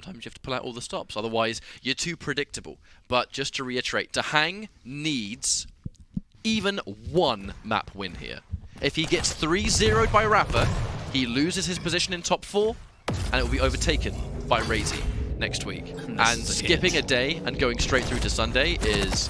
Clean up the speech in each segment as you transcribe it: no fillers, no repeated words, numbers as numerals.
sometimes you have to pull out all the stops. Otherwise, you're too predictable. But just to reiterate, DaHanG needs even one map win here. If he gets 3-0'd by Rapha, he loses his position in top 4, and it will be overtaken by Razy next week. And skipping a day and going straight through to Sunday is,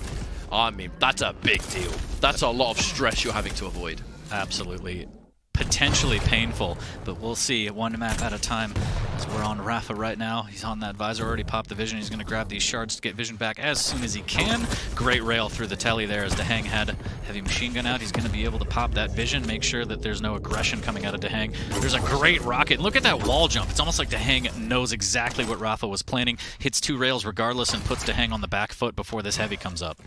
I mean, that's a big deal. That's a lot of stress you're having to avoid. Absolutely. Potentially painful, but we'll see one map at a time as we're on Rapha right now. He's on that visor, already popped the vision. He's going to grab these shards to get vision back as soon as he can. Great rail through the telly there as DaHanG had heavy machine gun out. He's going to be able to pop that vision, make sure that there's no aggression coming out of DaHanG. There's a great rocket. Look at that wall jump. It's almost like DaHanG knows exactly what Rapha was planning. Hits 2 rails regardless and puts DaHanG on the back foot before this heavy comes up.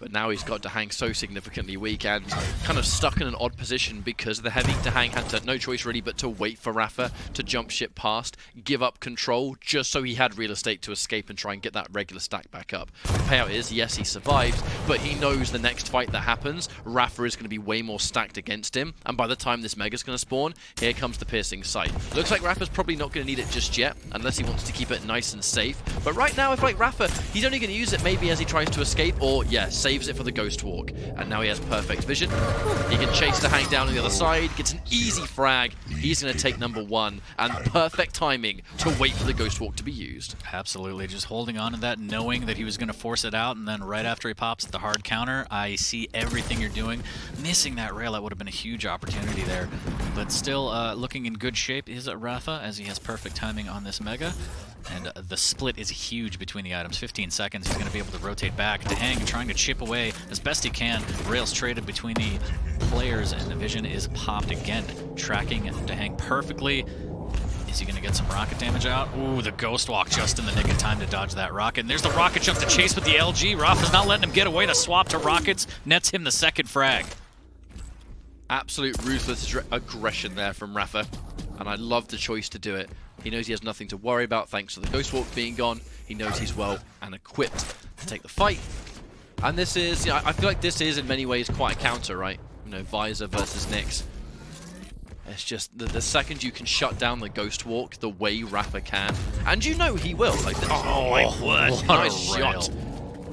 But now he's got DaHanG so significantly weak and kind of stuck in an odd position because of the heavy. DaHanG had no choice really but to wait for Rapha to jump ship past, give up control, just so he had real estate to escape and try and get that regular stack back up. The payout is, yes, he survived, but he knows the next fight that happens, Rapha is going to be way more stacked against him, and by the time this Mega's going to spawn, here comes the piercing sight. Looks like Rapha's probably not going to need it just yet, unless he wants to keep it nice and safe. But right now, I feel like Rapha, he's only going to use it maybe as he tries to escape, or, yes, saves it for the Ghost Walk. And now he has perfect vision. He can chase DaHanG down on the other side, gets an easy frag. He's going to take number 1, and perfect timing to wait for the Ghost Walk to be used. Absolutely, just holding on to that, knowing that he was going to force it out, and then right after he pops the hard counter, I see everything you're doing. Missing that rail, that would have been a huge opportunity there. But still looking in good shape is Rapha, as he has perfect timing on this Mega. And the split is huge between the items. 15 seconds, he's going to be able to rotate back. DaHanG trying to chip away as best he can. Rails traded between the players, and the vision is popped again. Tracking DaHanG perfectly. Is he going to get some rocket damage out? Ooh, the Ghost Walk just in the nick of time to dodge that rocket. And there's the rocket jump to chase with the LG. Rapha's not letting him get away. The swap to rockets nets him the second frag. Absolute ruthless aggression there from Rapha, and I love the choice to do it. He knows he has nothing to worry about thanks to the Ghost Walk being gone. He knows he's well and equipped to take the fight. And this is, you know, I feel like this is in many ways quite a counter, right? You know, Visor versus Nyx. It's just the second you can shut down the Ghost Walk the way Rapha can, and you know he will. Like, oh my word, nice shot.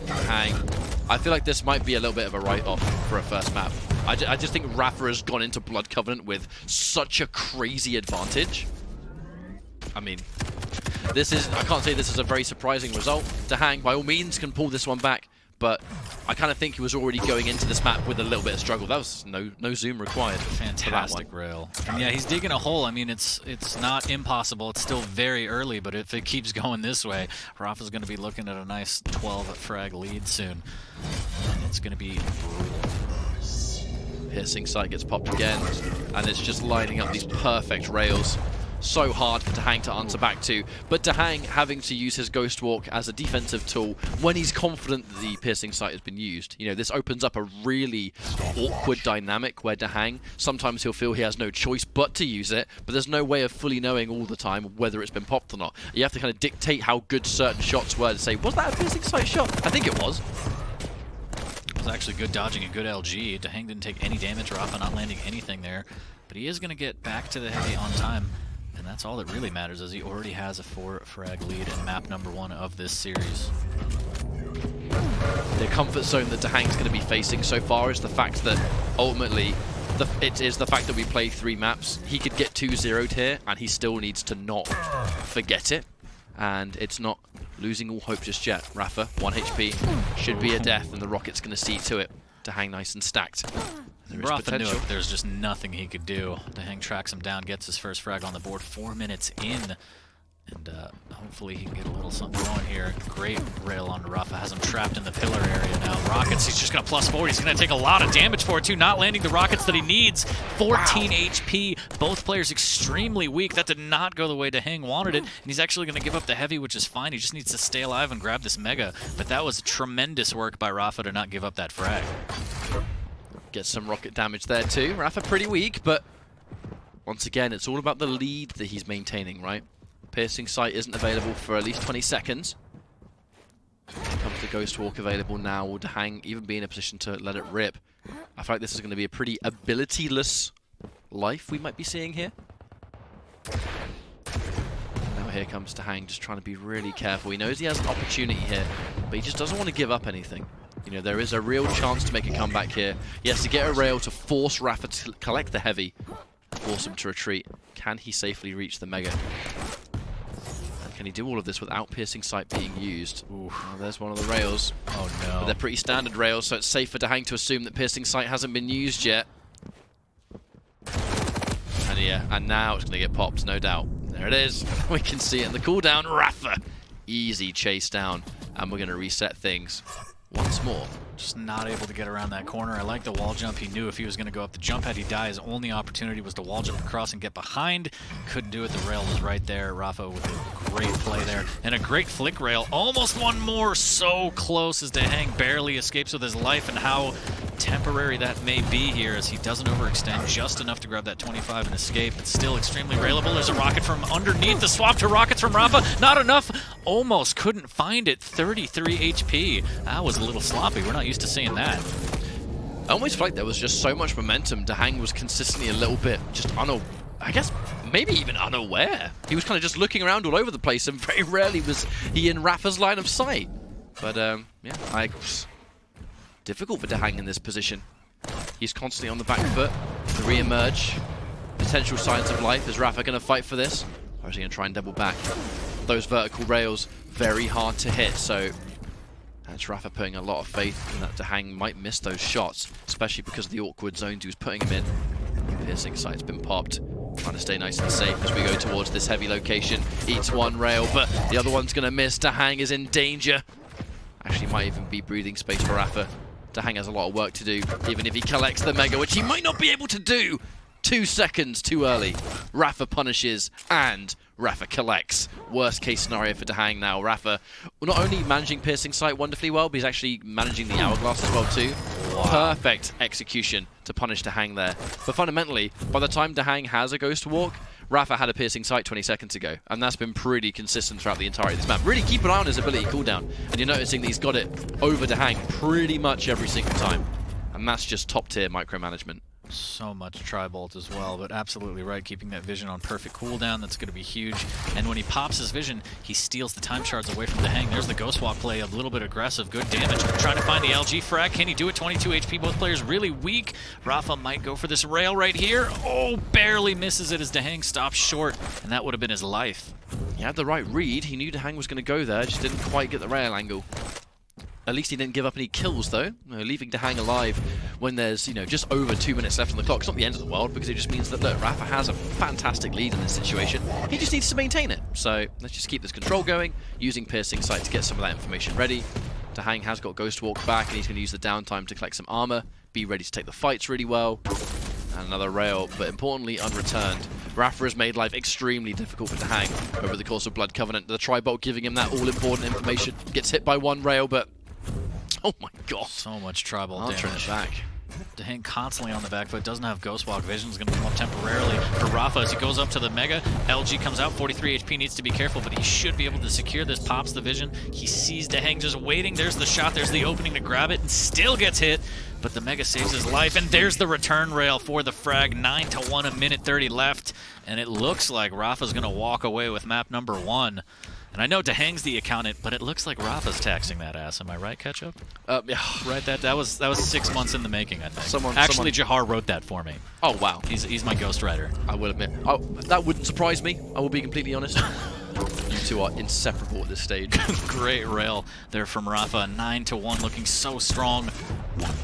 DaHanG. I feel like this might be a little bit of a write-off for a first map. I just think Rapha has gone into Blood Covenant with such a crazy advantage. I mean, this is, I can't say this is a very surprising result. DaHanG, by all means, can pull this one back, but I kind of think he was already going into this map with a little bit of struggle. That was no zoom required. Fantastic rail. And yeah, he's digging a hole. I mean, it's not impossible. It's still very early, but if it keeps going this way, Rapha's going to be looking at a nice 12 frag lead soon. And it's going to be brutal. Piercing sight gets popped again, and it's just lining up these perfect rails. So hard for DaHanG to answer back to, but DaHanG having to use his Ghost Walk as a defensive tool when he's confident that the piercing sight has been used. You know, this opens up a really awkward dynamic where DaHanG, sometimes he'll feel he has no choice but to use it, but there's no way of fully knowing all the time whether it's been popped or not. You have to kind of dictate how good certain shots were to say, was that a piercing sight shot? I think it was. It was actually good dodging and good LG. DaHanG didn't take any damage, Rapha not landing anything there, but he is going to get back to the heavy on time. And that's all that really matters, as he already has a 4 frag lead in map number 1 of this series. The comfort zone that DaHanG's going to be facing so far is the fact that ultimately, it is the fact that we play 3 maps. He could get 2-0'd here, and he still needs to not forget it. And it's not losing all hope just yet. Rapha, 1 HP, should be a death, and the Rocket's going to see to it. DaHanG nice and stacked. Rapha knew it, but there's just nothing he could do. DaHanG tracks him down, gets his first frag on the board 4 minutes in. And hopefully he can get a little something going here. Great rail onto Rapha, has him trapped in the pillar area now. Rockets, he's just going to +4. He's going to take a lot of damage for it too, not landing the rockets that he needs. 14 HP, both players extremely weak. That did not go the way DaHanG wanted it, and he's actually going to give up the heavy, which is fine. He just needs to stay alive and grab this Mega. But that was tremendous work by Rapha to not give up that frag. Gets some rocket damage there too. Rapha pretty weak, but once again, it's all about the lead that he's maintaining, right? Piercing sight isn't available for at least 20 seconds. Here comes the Ghost Walk available now. Will DaHanG even be in a position to let it rip? I feel like this is going to be a pretty ability-less life we might be seeing here. Now here comes DaHanG, just trying to be really careful. He knows he has an opportunity here, but he just doesn't want to give up anything. You know, there is a real chance to make a comeback here. He has to get a rail to force Rapha to collect the heavy, force him to retreat. Can he safely reach the Mega? And can he do all of this without Piercing Sight being used? Ooh, well, there's one of the rails. Oh no. But they're pretty standard rails, so it's safe for DaHanG to assume that Piercing Sight hasn't been used yet. And yeah, and now it's going to get popped, no doubt. There it is. We can see it in the cooldown. Rapha. Easy chase down. And we're going to reset things once more. Just not able to get around that corner. I like the wall jump. He knew if he was going to go up the jump head, he'd die. His only opportunity was to wall jump across and get behind. Couldn't do it. The rail was right there. Rapha with a great play there. And a great flick rail. Almost one more. So close as DaHanG barely escapes with his life, and how temporary that may be here as he doesn't overextend just enough to grab that 25 and escape. It's still extremely railable. There's a rocket from underneath. The swap to rockets from Rapha. Not enough. Almost couldn't find it. 33 HP. That was a little sloppy. We're not used to seeing that. I almost felt like there was just so much momentum. DaHanG was consistently a little bit just I guess maybe even unaware. He was kind of just looking around all over the place, and very rarely was he in Rapha's line of sight. But yeah, difficult for DaHanG in this position. He's constantly on the back foot to re-emerge. Potential signs of life. Is Rapha going to fight for this? Or is he going to try and double back? Those vertical rails, very hard to hit, so that's Rapha putting a lot of faith in that DaHanG might miss those shots, especially because of the awkward zones he was putting him in. Piercing Sight's been popped. Trying to stay nice and safe as we go towards this heavy location. Eats one rail, but the other one's going to miss. DaHanG is in danger. Actually, might even be breathing space for Rapha. DaHanG has a lot of work to do, even if he collects the Mega, which he might not be able to do. 2 seconds too early. Rapha punishes, and Rapha collects. Worst case scenario for DaHanG now. Rapha not only managing Piercing Sight wonderfully well, but he's actually managing the Hourglass as well too. Wow. Perfect execution to punish DaHanG there. But fundamentally, by the time DaHanG has a Ghost Walk, Rapha had a Piercing Sight 20 seconds ago, and that's been pretty consistent throughout the entirety of this map. Really keep an eye on his ability cooldown, and you're noticing that he's got it over DaHanG pretty much every single time. And that's just top tier micromanagement. So much Tri-Bolt as well, but absolutely right, keeping that vision on perfect cooldown. That's going to be huge. And when he pops his vision, he steals the time shards away from DaHanG. There's the Ghost Walk play, a little bit aggressive, good damage. Trying to find the LG frag. Can he do it? 22 HP, both players really weak. Rapha might go for this rail right here. Oh, barely misses it as DaHanG stops short, and that would have been his life. He had the right read. He knew DaHanG was going to go there, just didn't quite get the rail angle. At least he didn't give up any kills, though. Leaving DaHanG alive when there's, just over 2 minutes left on the clock. It's not the end of the world, because it just means that, look, Rapha has a fantastic lead in this situation. He just needs to maintain it. So let's just keep this control going, using Piercing Sight to get some of that information ready. DaHanG has got Ghost Walk back, and he's going to use the downtime to collect some armor, be ready to take the fights really well. And another rail, but importantly, unreturned. Rapha has made life extremely difficult for DaHanG over the course of Blood Covenant. The Tri-Bolt giving him that all-important information. Gets hit by one rail, but oh my god. So much Tri-Bolt damage. Answering it back. DaHanG constantly on the back foot, doesn't have Ghost Walk. Vision's going to come up temporarily for Rapha as he goes up to the Mega. LG comes out, 43 HP, needs to be careful, but he should be able to secure this. Pops the Vision. He sees DaHanG just waiting. There's the shot, there's the opening to grab it, and still gets hit. But the Mega saves his life, and there's the return rail for the frag. 9-1, a minute 30 left, and it looks like Rapha's going to walk away with map number 1. And I know DaHanG's the accountant, but it looks like Rapha's taxing that ass. Am I right, Ketchup? Yeah. Right, that was 6 months in the making, I think. Actually, Jahar wrote that for me. Oh, wow. He's my ghostwriter. I will admit. Oh, that wouldn't surprise me, I will be completely honest. You two are inseparable at this stage. Great rail there from Rapha. 9-1, looking so strong.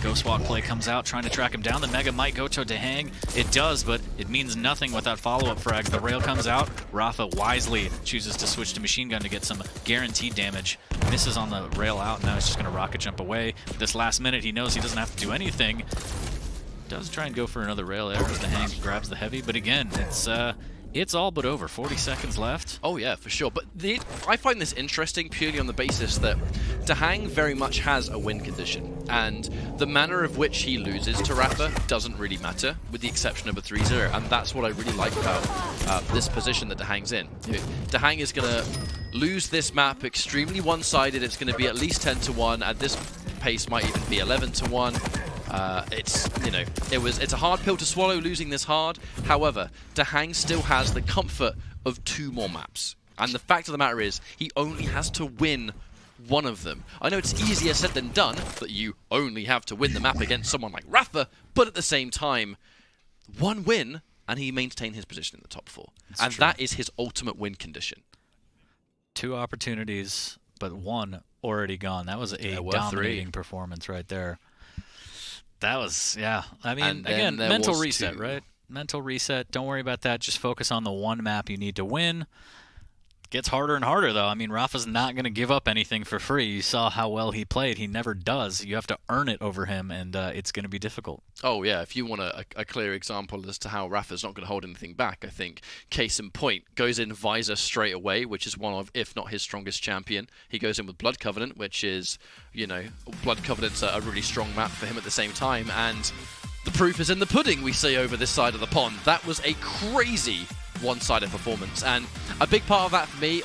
Ghost Walk play comes out, trying to track him down. The Mega might go to DaHanG. It does, but it means nothing without follow-up frags. The rail comes out. Rapha wisely chooses to switch to machine gun to get some guaranteed damage. Misses on the rail out, now he's just going to rocket jump away. This last minute, he knows he doesn't have to do anything. Does try and go for another rail there as DaHanG grabs the heavy, but again, it's all but over. 40 seconds left. Oh yeah, for sure. But I find this interesting purely on the basis that DaHanG very much has a win condition, and the manner of which he loses to Rapha doesn't really matter, with the exception of a 3-0, and that's what I really like about this position that DaHanG's in. DaHanG is going to lose this map extremely one-sided. It's going to be at least 10-1. At this pace, might even be 11-1. It's a hard pill to swallow, losing this hard. However, DaHanG still has the comfort of 2 more maps. And the fact of the matter is, he only has to win one of them. I know it's easier said than done, that you only have to win the map against someone like Rapha, but at the same time, one win, and he maintained his position in the top 4. And that is his ultimate win condition. 2 opportunities, but 1 already gone. That was a dominating performance right there. That was, yeah. I mean, again, mental reset, right? Mental reset. Don't worry about that. Just focus on the one map you need to win. Gets harder and harder, though. I mean, Rapha's not going to give up anything for free. You saw how well he played. He never does. You have to earn it over him, and it's going to be difficult. Oh, yeah. If you want a clear example as to how Rapha's not going to hold anything back, I think case in point, goes in Visor straight away, which is one of, if not his strongest champion. He goes in with Blood Covenant, which is, you know, Blood Covenant's a really strong map for him at the same time, and the proof is in the pudding, we see over this side of the pond. That was a crazy one-sided performance, and a big part of that for me,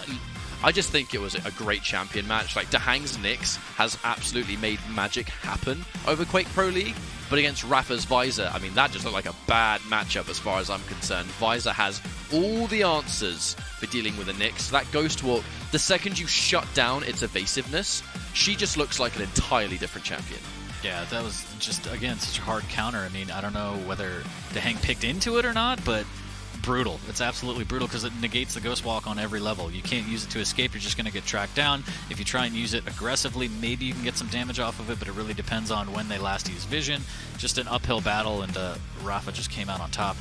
I just think it was a great champion match. Like, DaHanG's Nyx has absolutely made magic happen over Quake Pro League, but against Rapha's Visor, I mean, that just looked like a bad matchup as far as I'm concerned. Visor has all the answers for dealing with a Nyx. That Ghost Walk, the second you shut down its evasiveness, she just looks like an entirely different champion. Yeah, that was just, again, such a hard counter. I mean, I don't know whether DaHanG picked into it or not, but brutal. It's absolutely brutal because it negates the Ghost Walk on every level. You can't use it to escape. You're just going to get tracked down. If you try and use it aggressively, maybe you can get some damage off of it, but it really depends on when they last use vision. Just an uphill battle, and Rapha just came out on top.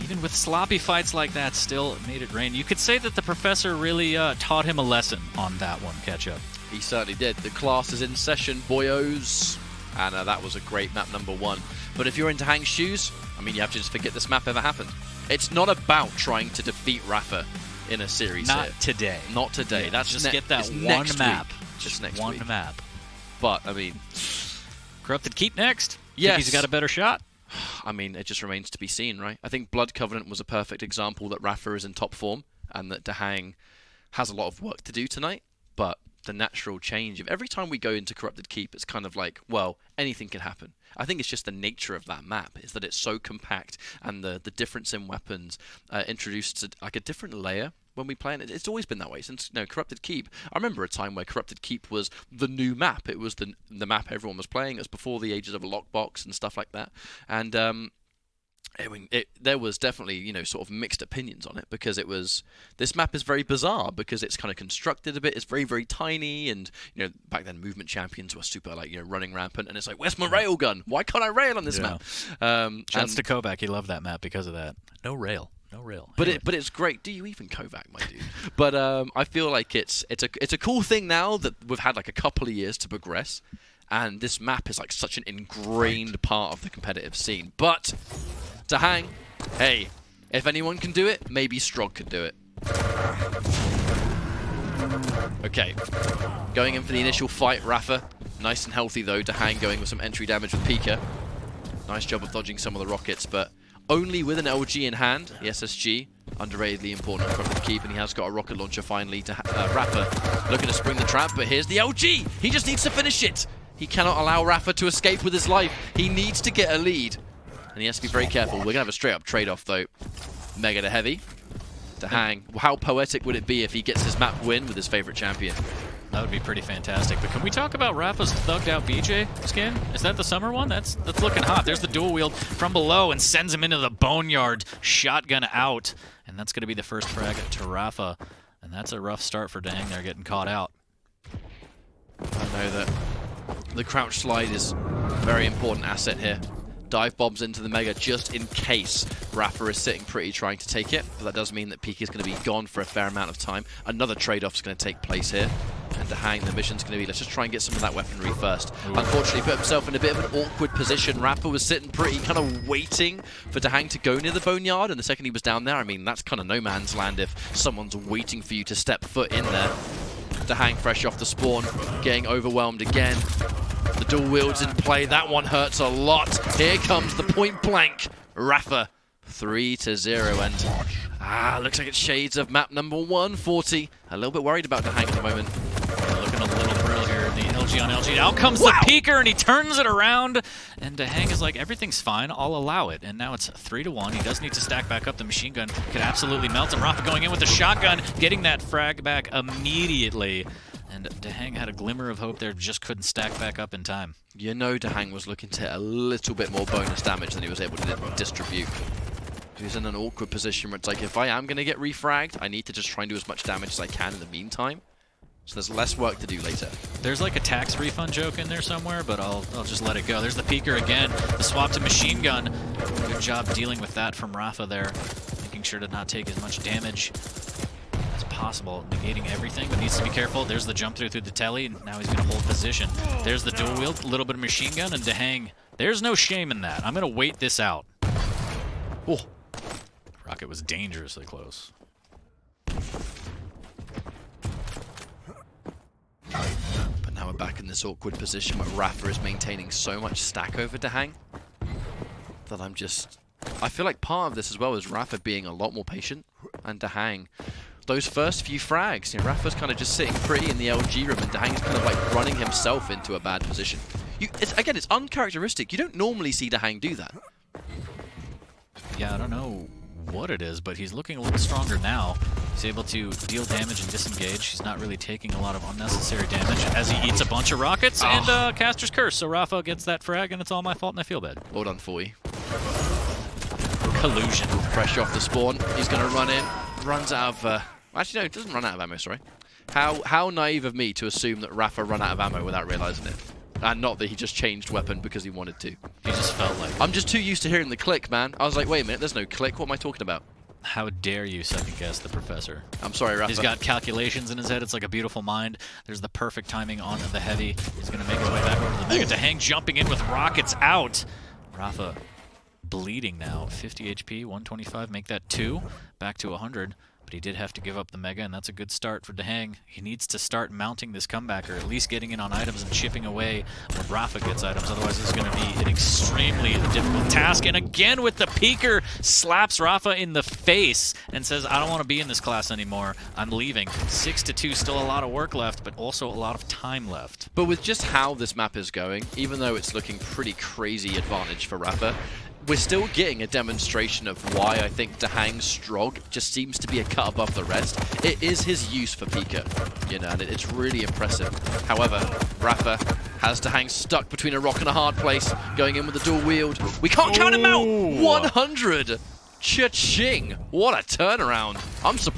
Even with sloppy fights like that, still made it rain. You could say that the professor really taught him a lesson on that one catch-up. He certainly did. The class is in session, boyos. And that was a great map number 1. But if you're in DaHanG's shoes, I mean, you have to just forget this map ever happened. It's not about trying to defeat Rapha in a series. Not today. Not today. Yeah, That's just get that one map. Just next one week. map. But, I mean, Corrupted Keep next. Yes. Think he's got a better shot? I mean, it just remains to be seen, right? I think Blood Covenant was a perfect example that Rapha is in top form and that DaHanG has a lot of work to do tonight. But the natural change of every time we go into Corrupted Keep, it's kind of like, well, anything can happen. I think it's just the nature of that map is that it's so compact, and the difference in weapons introduced like a different layer when we play it. It's always been that way since, you know, Corrupted Keep. I remember a time where Corrupted Keep was the new map. It was the map everyone was playing. It was before the ages of a lockbox and stuff like that. And I mean, there was definitely, you know, sort of mixed opinions on it, because it was, this map is very bizarre because it's kind of constructed a bit. It's very, very tiny, and, you know, back then movement champions were super, like, you know, running rampant, and it's like, where's my railgun? Why can't I rail on this map? Shouts to Kovac. He loved that map because of that. No rail. No rail. But anyway. but it's great. Do you even Kovac, my dude? But I feel like it's a cool thing now that we've had like a couple of years to progress, and this map is like such an ingrained part of the competitive scene. But DaHanG, hey, if anyone can do it, maybe Strog can do it. Okay, going in for the initial fight, Rapha. Nice and healthy though. DaHanG going with some entry damage with Pika. Nice job of dodging some of the rockets, but only with an LG in hand. The SSG, underratedly important from the keep, and he has got a rocket launcher finally to Rapha. Looking to spring the trap, but here's the LG. He just needs to finish it. He cannot allow Rapha to escape with his life. He needs to get a lead, and he has to be very careful. We're going to have a straight-up trade-off, though. Mega to heavy. DaHanG, how poetic would it be if he gets his map win with his favorite champion? That would be pretty fantastic. But can we talk about Rapha's thugged out BJ skin? Is that the summer one? That's looking hot. There's the dual wield from below and sends him into the boneyard. Shotgun out. And that's going to be the first frag to Rapha. And that's a rough start for DaHanG there, getting caught out. I know that the crouch slide is a very important asset here. Dive bombs into the Mega just in case Rapha is sitting pretty trying to take it. But that does mean that Pika is going to be gone for a fair amount of time. Another trade-off is going to take place here. And DaHanG, the mission's going to be, let's just try and get some of that weaponry first. Ooh. Unfortunately, put himself in a bit of an awkward position. Rapha was sitting pretty, kind of waiting for DaHanG to go near the boneyard. And the second he was down there, I mean, that's kind of no man's land if someone's waiting for you to step foot in there. DaHanG fresh off the spawn, getting overwhelmed again. The dual wields in play. That one hurts a lot. Here comes the point blank. Rapha, 3-0, and looks like it's shades of map number 140. A little bit worried about DaHanG at the moment. Yeah, looking a little brittle here. the LG on LG. Out comes the peeker, and he turns it around. And DaHanG is like, everything's fine. I'll allow it. And now it's 3-1. He does need to stack back up. The machine gun could absolutely melt him. Rapha going in with the shotgun, getting that frag back immediately. And DaHanG had a glimmer of hope there, just couldn't stack back up in time. You know DaHanG was looking to hit a little bit more bonus damage than he was able to distribute. He's in an awkward position where it's like, if I am going to get refragged, I need to just try and do as much damage as I can in the meantime. So there's less work to do later. There's like a tax refund joke in there somewhere, but I'll just let it go. There's the peeker again. The swap to machine gun. Good job dealing with that from Rapha there. Making sure to not take as much damage as possible. Negating everything, but needs to be careful. There's the jump through the telly, and now he's going to hold position. There's the dual wield, a little bit of machine gun, and DaHanG. There's no shame in that. I'm going to wait this out. Oh. Rocket was dangerously close. But now we're back in this awkward position where Rapha is maintaining so much stack over DaHanG that I feel like part of this as well is Rapha being a lot more patient, and DaHanG, those first few frags, you know, Rapha's kind of just sitting pretty in the LG room, and DaHanG's kind of like running himself into a bad position. Again, it's uncharacteristic. You don't normally see DaHanG do that. Yeah, I don't know what it is, but he's looking a little stronger now. He's able to deal damage and disengage. He's not really taking a lot of unnecessary damage as he eats a bunch of rockets and Caster's Curse. So Rapha gets that frag, and it's all my fault, and I feel bad. Well done for you. Collusion. Pressure off the spawn. He's going to run in. Runs out of... actually, no, it doesn't run out of ammo, sorry. How naive of me to assume that Rapha run out of ammo without realizing it. And not that he just changed weapon because he wanted to. He just felt like it. I'm just too used to hearing the click, man. I was like, wait a minute, there's no click. What am I talking about? How dare you second-guess the professor? I'm sorry, Rapha. He's got calculations in his head. It's like a beautiful mind. There's the perfect timing on the heavy. He's going to make his way back over to the mega. DaHanG jumping in with rockets out. Rapha bleeding now. 50 HP, 125. Make that 2. Back to 100. But he did have to give up the mega, and that's a good start for DaHanG. He needs to start mounting this comeback, or at least getting in on items and chipping away when Rapha gets items. Otherwise, it's going to be an extremely difficult task. And again with the peeker, slaps Rapha in the face and says, I don't want to be in this class anymore. I'm leaving. 6-2, still a lot of work left, but also a lot of time left. But with just how this map is going, even though it's looking pretty crazy advantage for Rapha, we're still getting a demonstration of why I think DaHanG's Strog just seems to be a cut above the rest. It is his use for Pika, you know, and it's really impressive. However, Rapha has DaHanG stuck between a rock and a hard place, going in with the dual wield. We can't count him out! 100! Cha-ching! What a turnaround!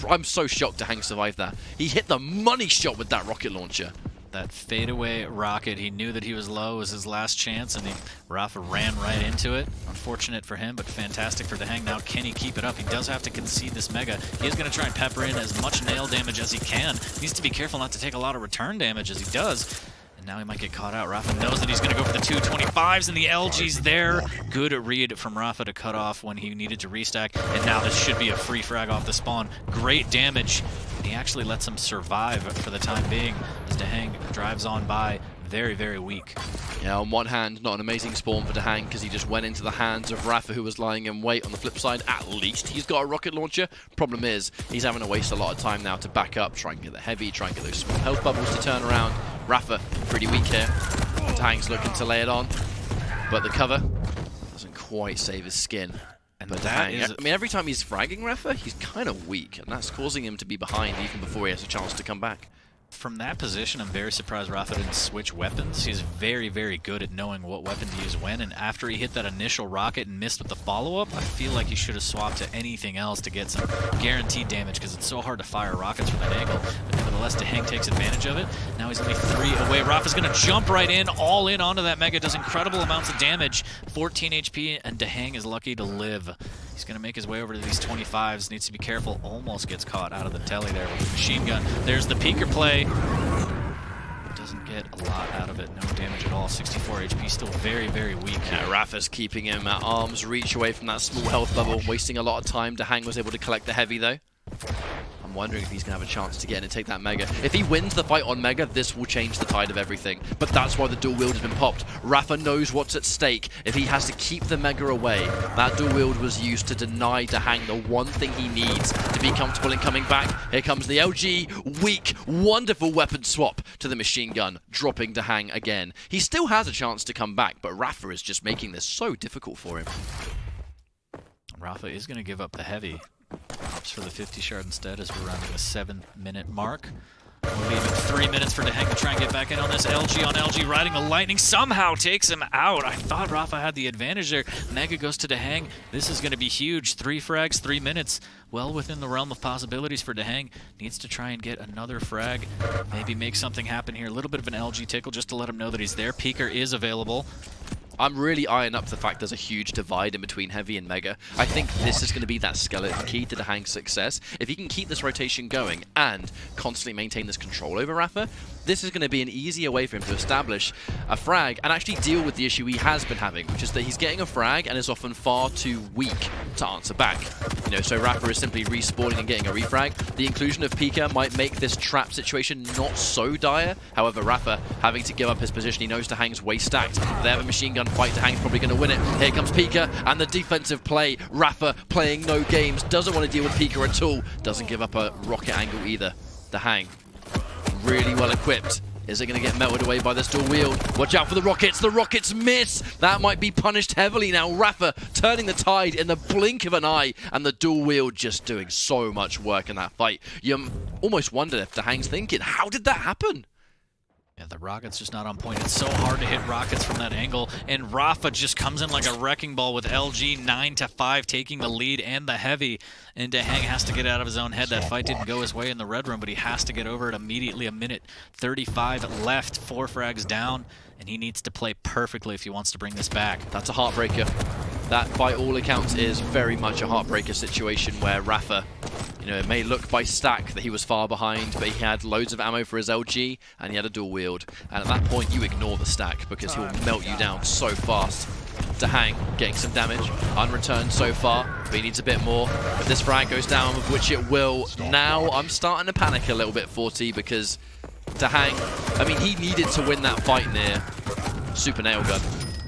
I'm so shocked DaHanG survived that. He hit the money shot with that rocket launcher. That fadeaway rocket, he knew that he was low, was his last chance, and Rapha ran right into it. Unfortunate for him, but fantastic for DaHanG. Now, can he keep it up? He does have to concede this mega. He is going to try and pepper in as much nail damage as he can. He needs to be careful not to take a lot of return damage as he does. And now he might get caught out. Rapha knows that he's going to go for the 225s, and the LG's there. Good read from Rapha to cut off when he needed to restack. And now this should be a free frag off the spawn. Great damage. And he actually lets him survive for the time being as DaHanG drives on by. Very, very weak. Yeah, on one hand, not an amazing spawn for DaHanG because he just went into the hands of Rapha, who was lying in wait. On the flip side, at least he's got a rocket launcher. Problem is, he's having to waste a lot of time now to back up, try and get the heavy, try and get those small health bubbles to turn around. Rapha, pretty weak here. DaHanG's looking to lay it on, but the cover doesn't quite save his skin. But DaHanG, I mean, every time he's fragging Rapha, he's kind of weak, and that's causing him to be behind even before he has a chance to come back. From that position, I'm very surprised Rapha didn't switch weapons. He's very, very good at knowing what weapon to use when, and after he hit that initial rocket and missed with the follow-up, I feel like he should have swapped to anything else to get some guaranteed damage, because it's so hard to fire rockets from that angle. But nevertheless, DaHanG takes advantage of it. Now he's only 3 away. Rapha's going to jump right in, all in onto that mega, does incredible amounts of damage. 14 HP, and DaHanG is lucky to live. He's going to make his way over to these 25s. Needs to be careful. Almost gets caught out of the telly there with the machine gun. There's the peeker play. Doesn't get a lot out of it. No damage at all. 64 HP. Still very, very weak. Yeah, Rapha's keeping him at arm's reach away from that small health bubble. Wasting a lot of time. DaHanG was able to collect the heavy, though. I'm wondering if he's going to have a chance to get in and take that Mega. If he wins the fight on Mega, this will change the tide of everything. But that's why the dual wield has been popped. Rapha knows what's at stake. If he has to keep the Mega away, that dual wield was used to deny DaHanG the one thing he needs to be comfortable in coming back. Here comes the LG, weak, wonderful weapon swap to the machine gun, dropping DaHanG again. He still has a chance to come back, but Rapha is just making this so difficult for him. Rapha is going to give up the heavy. Opts for the 50 shard instead as we're rounding the 7-minute mark. We're leaving 3 minutes for DaHanG to try and get back in on this. LG on LG, riding the lightning, somehow takes him out. I thought Rapha had the advantage there. Mega goes to DaHanG. This is going to be huge. 3 frags, 3 minutes. Well within the realm of possibilities for DaHanG. Needs to try and get another frag. Maybe make something happen here. A little bit of an LG tickle just to let him know that he's there. Peeker is available. I'm really eyeing up the fact there's a huge divide in between Heavy and Mega. I think this is going to be that skeleton key to DaHanG's success. If he can keep this rotation going and constantly maintain this control over Rapha, this is going to be an easier way for him to establish a frag and actually deal with the issue he has been having, which is that he's getting a frag and is often far too weak to answer back. You know, so Rapha is simply respawning and getting a refrag. The inclusion of Pika might make this trap situation not so dire. However, Rapha having to give up his position, he knows DaHanG's way stacked. They have a machine gun fight, DaHanG's probably going to win it. Here comes Pika and the defensive play. Rapha playing no games, doesn't want to deal with Pika at all. Doesn't give up a rocket angle either. DaHanG really well equipped. Is it going to get melted away by this dual wield? Watch out for the rockets. The rockets miss. That might be punished heavily now. Rapha turning the tide in the blink of an eye, and the dual wield just doing so much work in that fight. You almost wonder if DaHanG's thinking, how did that happen? Yeah, the rocket's just not on point. It's so hard to hit rockets from that angle, and Rapha just comes in like a wrecking ball with LG 9-5 taking the lead and the heavy, and DaHanG has to get out of his own head. That fight didn't go his way in the red room, but he has to get over it immediately. 1:35 left, 4 frags down, and he needs to play perfectly if he wants to bring this back. That's a heartbreaker. That, by all accounts, is very much a heartbreaker situation where Rapha, you know, it may look by stack that he was far behind, but he had loads of ammo for his LG, and he had a dual wield. And at that point, you ignore the stack, because he'll melt you down so fast. DaHanG getting some damage, unreturned so far, but he needs a bit more. If this frag goes down, of which it will, now I'm starting to panic a little bit, 40, because DaHanG, I mean, he needed to win that fight near Super Nail Gun,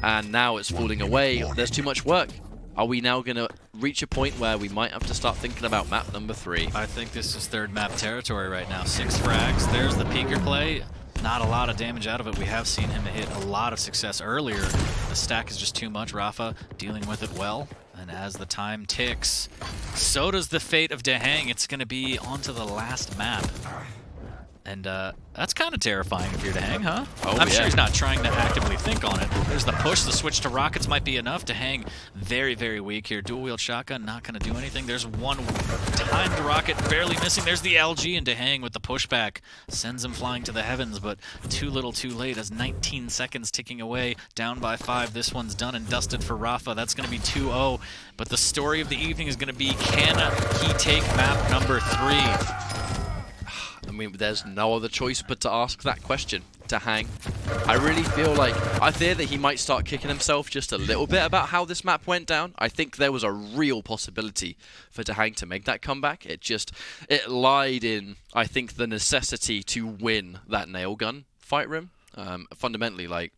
and now it's falling away. There's too much work. Are we now going to reach a point where we might have to start thinking about map number 3? I think this is third map territory right now. 6 frags. There's the Peeker play. Not a lot of damage out of it. We have seen him hit a lot of success earlier. The stack is just too much. Rapha dealing with it well. And as the time ticks, so does the fate of DaHanG. It's going to be onto the last map. And that's kind of terrifying if you're DaHanG, huh? Oh, I'm yeah. sure he's not trying to actively think on it. There's the push, the switch to rockets might be enough. DaHanG very, very weak here. Dual wield shotgun, not going to do anything. There's one timed rocket barely missing. There's the LG, and DaHanG with the pushback sends him flying to the heavens, but too little too late as 19 seconds ticking away, down by 5. This one's done and dusted for Rapha. That's going to be 2-0, but the story of the evening is going to be, can he take map number 3? I mean, there's no other choice but to ask that question. DaHanG, I really feel like, I fear that he might start kicking himself just a little bit about how this map went down. I think there was a real possibility for DaHanG to make that comeback. It lied in, I think, the necessity to win that nail gun fight room. Fundamentally, like,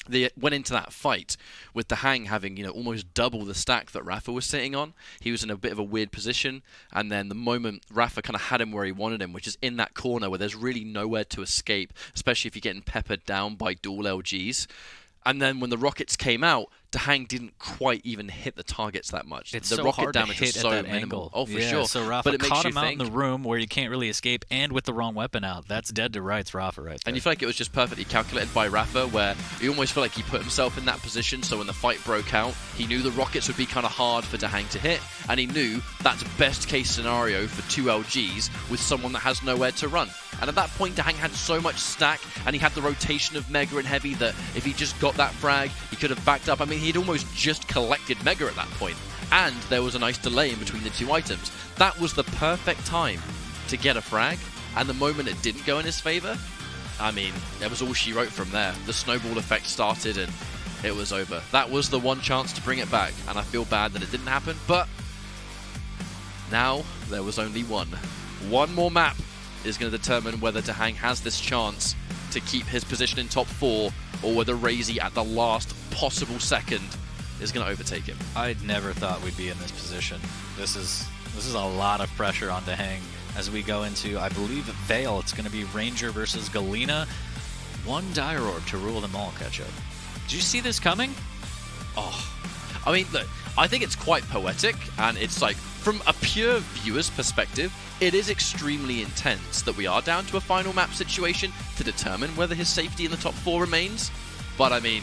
they went into that fight with DaHanG having, you know, almost double the stack that Rapha was sitting on. He was in a bit of a weird position, and then the moment Rapha kind of had him where he wanted him, which is in that corner where there's really nowhere to escape, especially if you're getting peppered down by dual LGs. And then when the rockets came out, DaHanG didn't quite even hit the targets that much. It's the so rocket hard damage to hit was so at that minimal. angle. Oh, for yeah, sure. So Rapha but it makes caught you him out in think, the room where you can't really escape, and with the wrong weapon out. That's dead to rights, Rapha, right there. And you feel like it was just perfectly calculated by Rapha, where you almost feel like he put himself in that position, so when the fight broke out, he knew the rockets would be kind of hard for DaHanG to hit, and he knew that's best case scenario for 2 LGs with someone that has nowhere to run. And at that point, DaHanG had so much stack, and he had the rotation of Mega and Heavy that if he just got that frag, he could have backed up. I mean, he'd almost just collected Mega at that point, and there was a nice delay in between the 2 items. That was the perfect time to get a frag, and the moment it didn't go in his favor, I mean, that was all she wrote from there. The snowball effect started, and it was over. That was the one chance to bring it back, and I feel bad that it didn't happen, but now there was only one One more map is going to determine whether DaHanG has this chance to keep his position in top 4, or whether Razy at the last possible second is going to overtake him. I never thought we'd be in this position. This is a lot of pressure on DaHanG as we go into, I believe, Vale. It's going to be Ranger versus Galena. One Dire Orb to rule them all, Ketchup. Did you see this coming? Oh, I mean, look, I think it's quite poetic, and it's like, from a pure viewer's perspective, it is extremely intense that we are down to a final map situation to determine whether his safety in the top 4 remains. But I mean,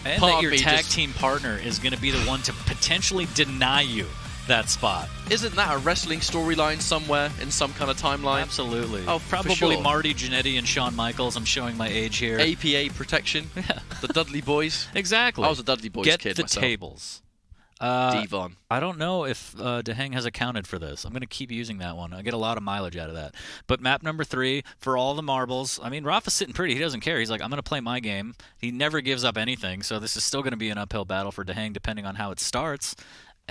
and that your tag team partner is going to be the one to potentially deny you that spot. Isn't that a wrestling storyline somewhere in some kind of timeline? Absolutely. Oh, probably sure. Marty Jannetty and Shawn Michaels. I'm showing my age here. APA protection. Yeah. The Dudley Boys. Exactly. I was a Dudley Boys Get kid the myself. tables. Devon. I don't know if DaHanG has accounted for this. I'm going to keep using that one. I get a lot of mileage out of that. But map number 3, for all the marbles, I mean, Rapha's sitting pretty. He doesn't care. He's like, I'm going to play my game. He never gives up anything, so this is still going to be an uphill battle for DaHanG depending on how it starts.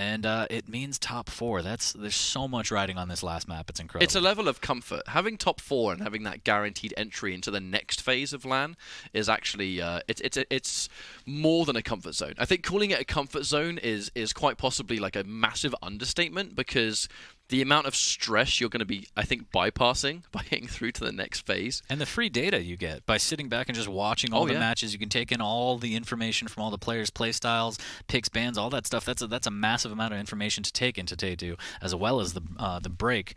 And it means top 4. There's so much riding on this last map. It's incredible. It's a level of comfort. Having top 4 and having that guaranteed entry into the next phase of LAN is actually it's more than a comfort zone. I think calling it a comfort zone is quite possibly like a massive understatement, because the amount of stress you're going to be, I think, bypassing by getting through to the next phase. And the free data you get by sitting back and just watching all the matches. You can take in all the information from all the players' play styles, picks, bans, all that stuff. That's a massive amount of information to take into Tay2, as well as the break.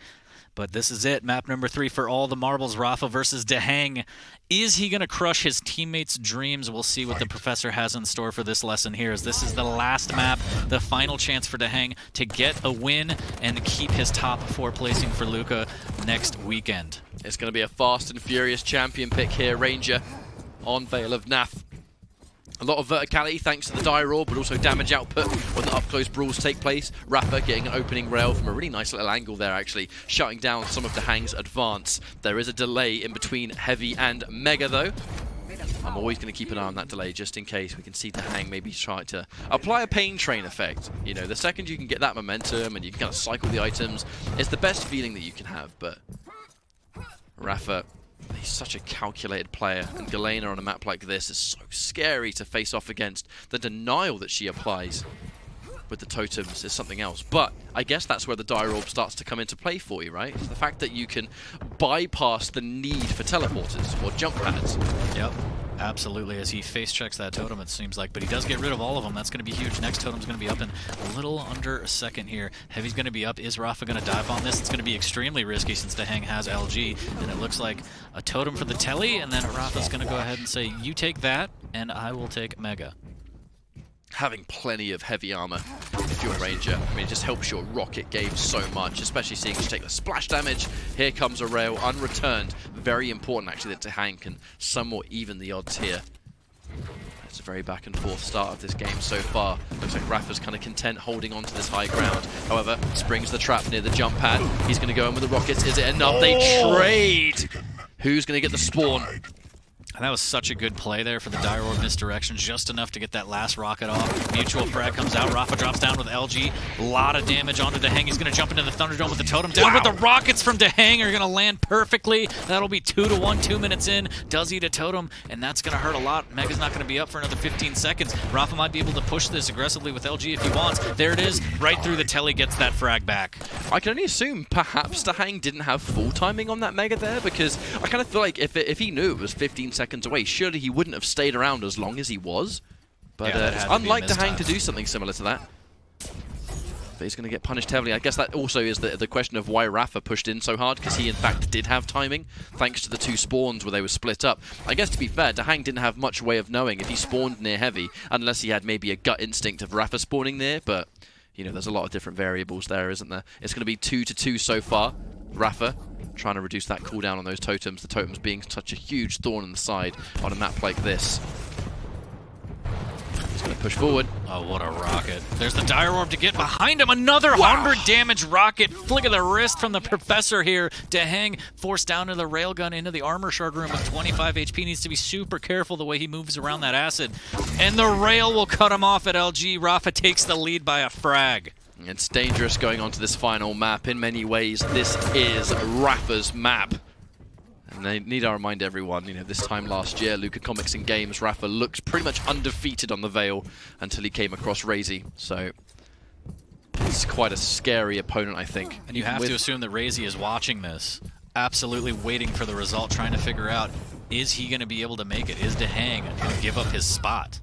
But this is it. Map number 3 for all the marbles. Rapha versus DaHanG. Is he going to crush his teammates' dreams? We'll see what the professor has in store for this lesson here, as this is the last map, the final chance for DaHanG to get a win and keep his top 4 placing for Luca next weekend. It's going to be a fast and furious champion pick here. Ranger on Veil of Nath. A lot of verticality thanks to the Dire Orb, but also damage output when the up-close brawls take place. Rapha getting an opening rail from a really nice little angle there, actually, shutting down some of DaHanG's advance. There is a delay in between Heavy and Mega, though. I'm always going to keep an eye on that delay, just in case we can see DaHanG maybe try to apply a pain train effect. You know, the second you can get that momentum and you can kind of cycle the items, it's the best feeling that you can have. But Rapha, he's such a calculated player, and Galena on a map like this is so scary to face off against. The denial that she applies with the totems is something else. But I guess that's where the Dire Orb starts to come into play for you, right? It's the fact that you can bypass the need for teleporters or jump pads. Yep. Absolutely, as he face checks that totem, it seems like, but he does get rid of all of them. That's going to be huge. Next totem's going to be up in a little under a second here. Heavy's going to be up. Is Rapha going to dive on this? It's going to be extremely risky since DaHanG has LG, and it looks like a totem for the telly, and then Rapha's going to go ahead and say, you take that, and I will take Mega. Having plenty of heavy armor if you're a Ranger, I mean, it just helps your rocket game so much, especially seeing you take the splash damage. Here comes a rail unreturned. Very important, actually, that DaHanG can somewhat even the odds here. It's a very back and forth start of this game so far. Looks like Rapha's kind of content holding on to this high ground. However, springs the trap near the jump pad. He's going to go in with the rockets. Is it enough? They trade! Who's going to get the spawn? And that was such a good play there for the Dire Orb misdirection, just enough to get that last rocket off. Mutual frag comes out. Rapha drops down with LG. A lot of damage onto DaHanG. He's going to jump into the Thunderdome with the totem down, but the rockets from DaHanG are going to land perfectly. That'll be 2-1, 2 minutes in. Does eat a totem, and that's going to hurt a lot. Mega's not going to be up for another 15 seconds. Rapha might be able to push this aggressively with LG if he wants. There it is. Right through the telly, gets that frag back. I can only assume perhaps DaHanG didn't have full timing on that Mega there, because I kind of feel like if he knew it was 15 seconds away, surely he wouldn't have stayed around as long as he was. But it's unlike DaHanG to do something similar to that. But he's going to get punished heavily. I guess that also is the question of why Rapha pushed in so hard, because he in fact did have timing, thanks to the 2 spawns where they were split up. I guess to be fair, DaHanG didn't have much way of knowing if he spawned near Heavy, unless he had maybe a gut instinct of Rapha spawning there, but you know, there's a lot of different variables there, isn't there? It's going to be 2-2 so far. Rapha trying to reduce that cooldown on those totems, the totems being such a huge thorn in the side on a map like this. He's going to push forward. Oh, what a rocket. There's the Dire Orb to get behind him. Another 100 damage rocket. Flick of the wrist from the professor here. DaHanG forced down to the railgun into the armor shard room with 25 HP. Needs to be super careful the way he moves around that acid. And the rail will cut him off at LG. Rapha takes the lead by a frag. It's dangerous going on to this final map. In many ways, this is Rapha's map. And I need to remind everyone, you know, this time last year, Luca Comics and Games, Rapha looked pretty much undefeated on the Veil until he came across Razy. So it's quite a scary opponent, I think. And you have to assume that Razy is watching this, absolutely waiting for the result, trying to figure out, is he going to be able to make it? Is DaHanG going to give up his spot?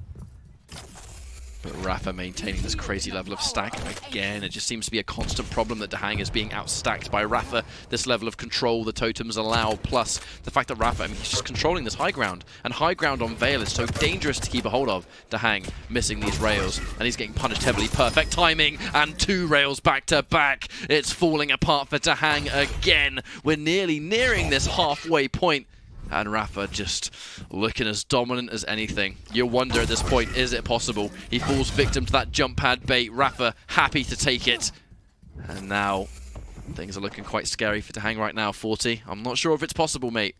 But Rapha maintaining this crazy level of stack again. It just seems to be a constant problem that DaHanG is being outstacked by Rapha. This level of control the totems allow, plus the fact that Rapha, I mean, he's just controlling this high ground. And high ground on Veil is so dangerous to keep a hold of. DaHanG missing these rails, and he's getting punished heavily. Perfect timing, and 2 rails back to back. It's falling apart for DaHanG again. We're nearly nearing this halfway point. And Rapha just looking as dominant as anything. You wonder at this point, is it possible? He falls victim to that jump pad bait. Rapha happy to take it. And now things are looking quite scary for DaHanG right now, 40. I'm not sure if it's possible, mate.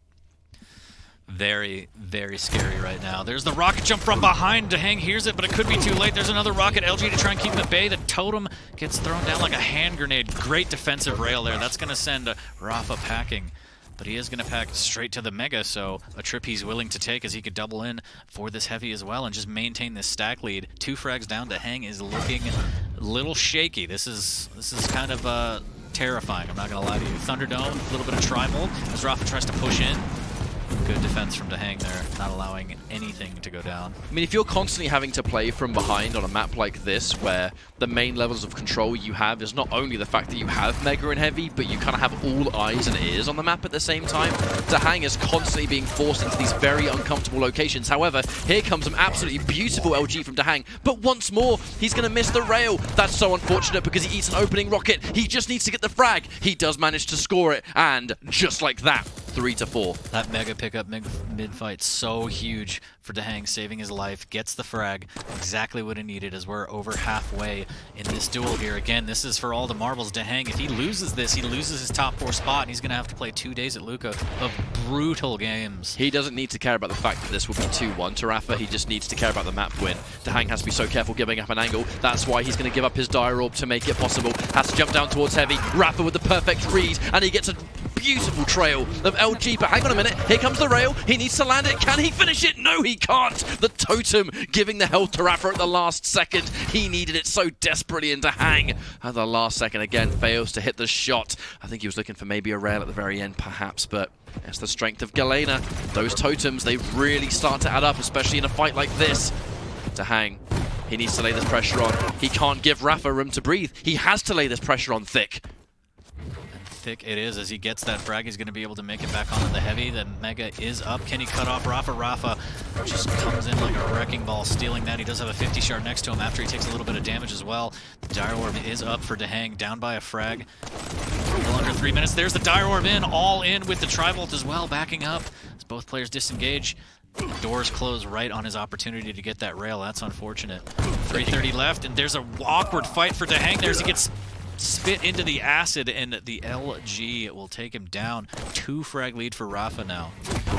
Very, very scary right now. There's the rocket jump from behind. DaHanG hears it, but it could be too late. There's another rocket. LG to try and keep him at bay. The totem gets thrown down like a hand grenade. Great defensive rail there. That's going to send Rapha packing. But he is going to pack straight to the Mega, so a trip he's willing to take as he could double in for this heavy as well and just maintain this stack lead. 2 frags down. DaHanG is looking a little shaky. This is kind of terrifying, I'm not going to lie to you. Thunderdome, a little bit of tri-mold as Rapha tries to push in. Good defense from DaHanG there, not allowing anything to go down. I mean, if you're constantly having to play from behind on a map like this, where the main levels of control you have is not only the fact that you have Mega and Heavy, but you kind of have all eyes and ears on the map at the same time, DaHanG is constantly being forced into these very uncomfortable locations. However, here comes some absolutely beautiful LG from DaHanG, but once more, he's going to miss the rail. That's so unfortunate because he eats an opening rocket. He just needs to get the frag. He does manage to score it, and just like that, 3-4. That Mega pickup mid-fight so huge for DaHanG, saving his life, gets the frag, exactly what he needed as we're over halfway in this duel here. Again, this is for all the marbles. DaHanG, if he loses this, he loses his top 4 spot, and he's going to have to play 2 days at Luca of brutal games. He doesn't need to care about the fact that this will be 2-1 to Rapha. He just needs to care about the map win. DaHanG has to be so careful giving up an angle. That's why he's going to give up his Dire Orb to make it possible. Has to jump down towards Heavy. Rapha with the perfect read, and he gets a beautiful trail of LG, but hang on a minute, here comes the rail, he needs to land it, can he finish it? No, he can't! The totem giving the health to Rapha at the last second. He needed it so desperately, and DaHanG at the last second again fails to hit the shot. I think he was looking for maybe a rail at the very end perhaps, but it's the strength of Galena. Those totems, they really start to add up, especially in a fight like this. DaHanG, he needs to lay this pressure on. He can't give Rapha room to breathe. He has to lay this pressure on thick. Thick it is. As he gets that frag, he's going to be able to make it back onto the Heavy. The Mega is up. Can he cut off Rapha? Rapha just comes in like a wrecking ball, stealing that. He does have a 50 shard next to him after he takes a little bit of damage as well. The Dire Orb is up for DaHanG, down by a frag. A little under 3 minutes. There's the Dire Orb in, all in with the Tri-Bolt as well, backing up as both players disengage. The doors close right on his opportunity to get that rail. That's unfortunate. 3:30 left, and there's an awkward fight for DaHanG there as he gets spit into the acid, and the LG will take him down. 2 frag lead for Rapha now.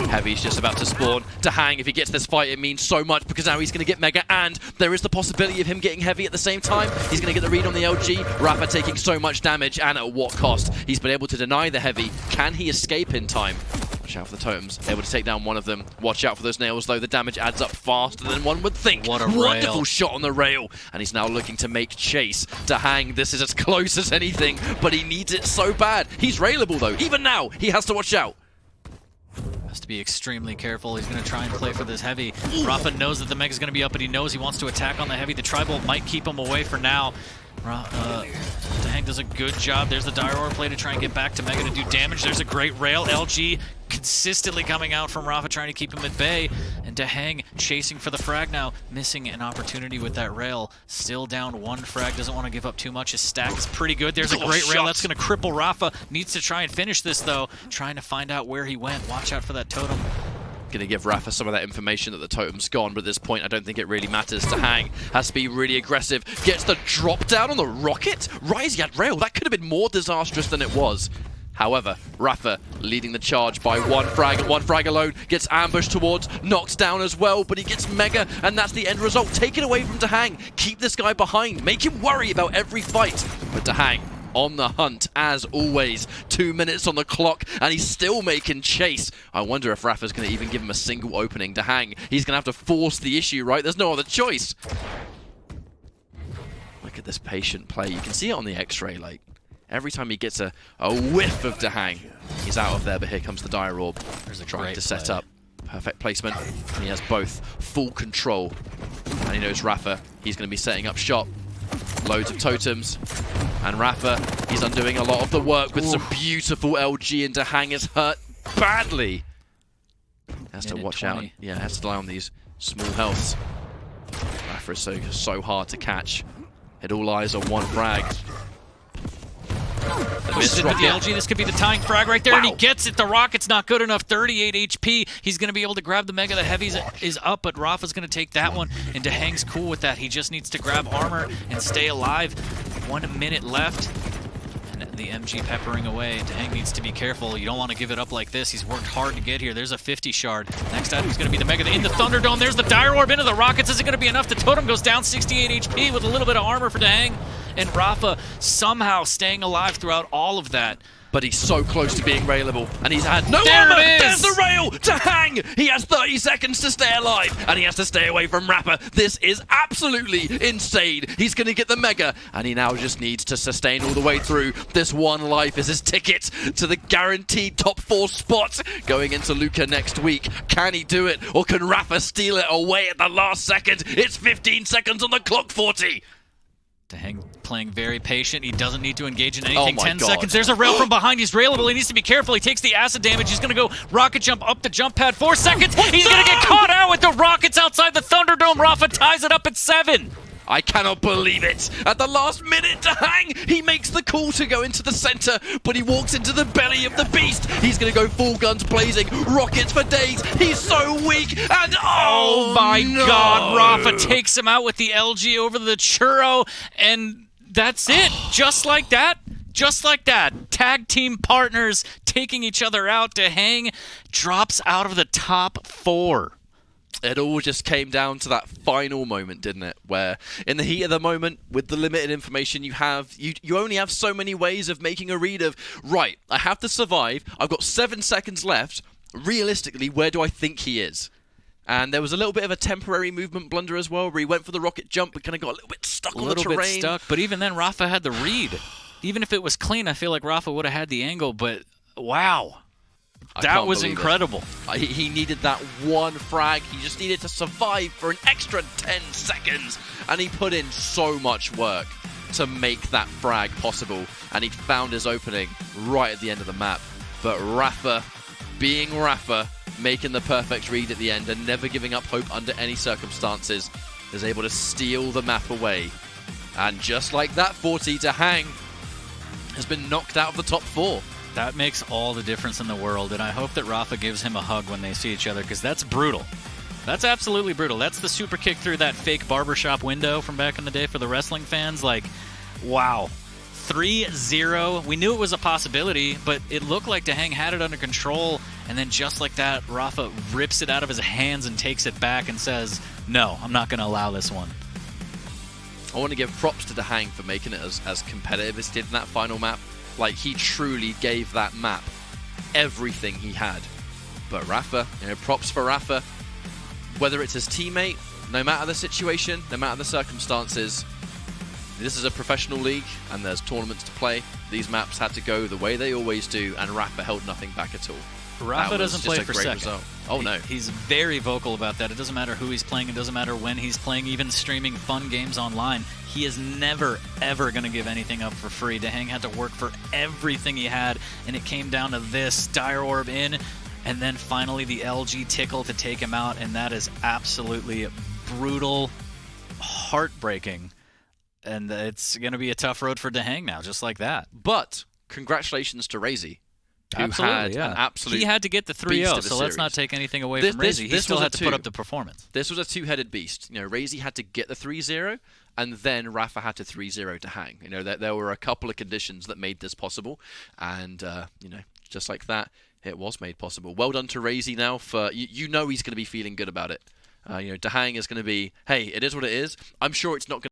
Heavy's just about to spawn. DaHanG, if he gets this fight, it means so much because now he's going to get Mega, and there is the possibility of him getting Heavy at the same time. He's going to get the read on the LG. Rapha taking so much damage, and at what cost? He's been able to deny the Heavy. Can he escape in time? Watch out for the totems. Able to take down one of them. Watch out for those nails, though. The damage adds up faster than one would think. What a wonderful rail. shot on the rail. And he's now looking to make chase. DaHanG, this is as close as anything, but he needs it so bad. He's railable, though. Even now, he has to watch out. Has to be extremely careful. He's going to try and play for this Heavy. Rapha knows that the Mega's going to be up, but he knows he wants to attack on the Heavy. The Tri-Bolt might keep him away for now. DaHanG does a good job. There's the Dire Orb play to try and get back to Mega to do damage. There's a great rail. LG consistently coming out from Rapha, trying to keep him at bay. And DaHanG chasing for the frag now, missing an opportunity with that rail. Still down 1 frag, doesn't want to give up too much. His stack is pretty good. There's a great rail. That's going to cripple Rapha. Needs to try and finish this, though. Trying to find out where he went. Watch out for that totem. Going to give Rapha some of that information that the totem's gone, but at this point I don't think it really matters. DaHanG has to be really aggressive. Gets the drop down on the rocket? Rising at rail, that could have been more disastrous than it was. However, Rapha leading the charge by one frag, and one frag alone, gets ambushed towards, knocked down as well, but he gets mega, and that's the end result. Take it away from DaHanG. Keep this guy behind. Make him worry about every fight. But DaHanG on the hunt, as always. 2 minutes on the clock, and he's still making chase. I wonder if Rapha's going to even give him a single opening. DaHanG, he's going to have to force the issue, right? There's no other choice. Look at this patient play. You can see it on the X-ray, like, every time he gets a whiff of DaHanG, he's out of there, but here comes the Dire Orb. There's a trying to set play. up. Perfect placement. And he has both full control. And he knows Rapha, he's going to be setting up shop. Loads of totems. And Rapha, he's undoing a lot of the work with some beautiful LG, and DaHanG is hurt badly. Has to watch out. Yeah, has to rely on these small healths. Rapha is so hard to catch. It all lies on one frag. Pushes it with the LG. This could be the tying frag right there, and he gets it. The rocket's not good enough. 38 HP. He's going to be able to grab the Mega. The Heavy's is up, but Rapha's going to take that one, and DaHanG's cool with that. He just needs to grab armor and stay alive. 1 minute left, and the MG peppering away. DaHanG needs to be careful. You don't want to give it up like this. He's worked hard to get here. There's a 50 shard. Next item's going to be the Mega in the Thunderdome. There's the Dire Orb into the rockets. Is it going to be enough? The totem goes down 68 HP with a little bit of armor for DaHanG. And Rapha somehow staying alive throughout all of that. But he's so close to being railable, and he's had no There armor. it is! There's the rail. DaHanG, he has 30 seconds to stay alive, and he has to stay away from Rapha. This is absolutely insane. He's going to get the Mega, and he now just needs to sustain all the way through. This one life is his ticket to the guaranteed top 4 spot going into Luca next week. Can he do it, or can Rapha steal it away at the last second? It's 15 seconds on the clock, 40. DaHanG playing very patient. He doesn't need to engage in anything. Oh my 10 God. seconds. There's a rail from behind. He's railable. He needs to be careful. He takes the acid damage. He's going to go rocket jump up the jump pad. 4 seconds. He's going to get caught out with the rockets outside the Thunderdome. Rapha ties it up at 7. I cannot believe it. At the last minute, DaHanG, he makes the call to go into the center, but he walks into the belly of the beast. He's going to go full guns blazing, rockets for days. He's so weak, and Oh my no. God. Rapha takes him out with the LG over the churro, and that's it. Just like that. Just like that. Tag team partners taking each other out. DaHanG drops out of the top 4. It all just came down to that final moment, didn't it? Where, in the heat of the moment, with the limited information you have, you only have so many ways of making a read of, right, I have to survive, I've got 7 seconds left, realistically, where do I think he is? And there was a little bit of a temporary movement blunder as well, where he went for the rocket jump, but kind of got a little bit stuck on the terrain. A little bit stuck, but even then, Rapha had the read. Even if it was clean, I feel like Rapha would have had the angle, but wow. That was incredible. He needed that one frag. He just needed to survive for an extra 10 seconds. And he put in so much work to make that frag possible. And he found his opening right at the end of the map. But Rapha, being Rapha, making the perfect read at the end and never giving up hope under any circumstances, is able to steal the map away. And just like that, 40, DaHanG has been knocked out of the top 4. That makes all the difference in the world, and I hope that Rapha gives him a hug when they see each other, because that's brutal. That's absolutely brutal. That's the super kick through that fake barbershop window from back in the day for the wrestling fans. Like, wow. 3-0. We knew it was a possibility, but it looked like DaHanG had it under control, and then just like that, Rapha rips it out of his hands and takes it back and says, no, I'm not going to allow this one. I want to give props to DaHanG for making it as competitive as he did in that final map. Like, he truly gave that map everything he had. But Rapha, props for Rapha. Whether it's his teammate, no matter the situation, no matter the circumstances, this is a professional league and there's tournaments to play. These maps had to go the way they always do, and Rapha held nothing back at all. Rapha doesn't play for second. Result. Oh, no. He's very vocal about that. It doesn't matter who he's playing. It doesn't matter when he's playing, even streaming fun games online. He is never, ever going to give anything up for free. DaHanG had to work for everything he had, and it came down to this. Dire Orb in, and then finally the LG tickle to take him out, and that is absolutely brutal, heartbreaking. And it's going to be a tough road for DaHanG now, just like that. But congratulations to Razy, who had yeah. an absolute He had to get the beast 3-0, of a so let's not series. take anything away This- from this- Razy. He this still was a had to put 2. up the performance. This was a two-headed beast. You know, Razy had to get the 3-0, and then Rapha had to 3-0 DaHanG. You know, there were a couple of conditions that made this possible, and you know, just like that, it was made possible. Well done to Razy now for you know he's going to be feeling good about it. You know, DaHanG is going to be, hey, it is what it is. I'm sure it's not going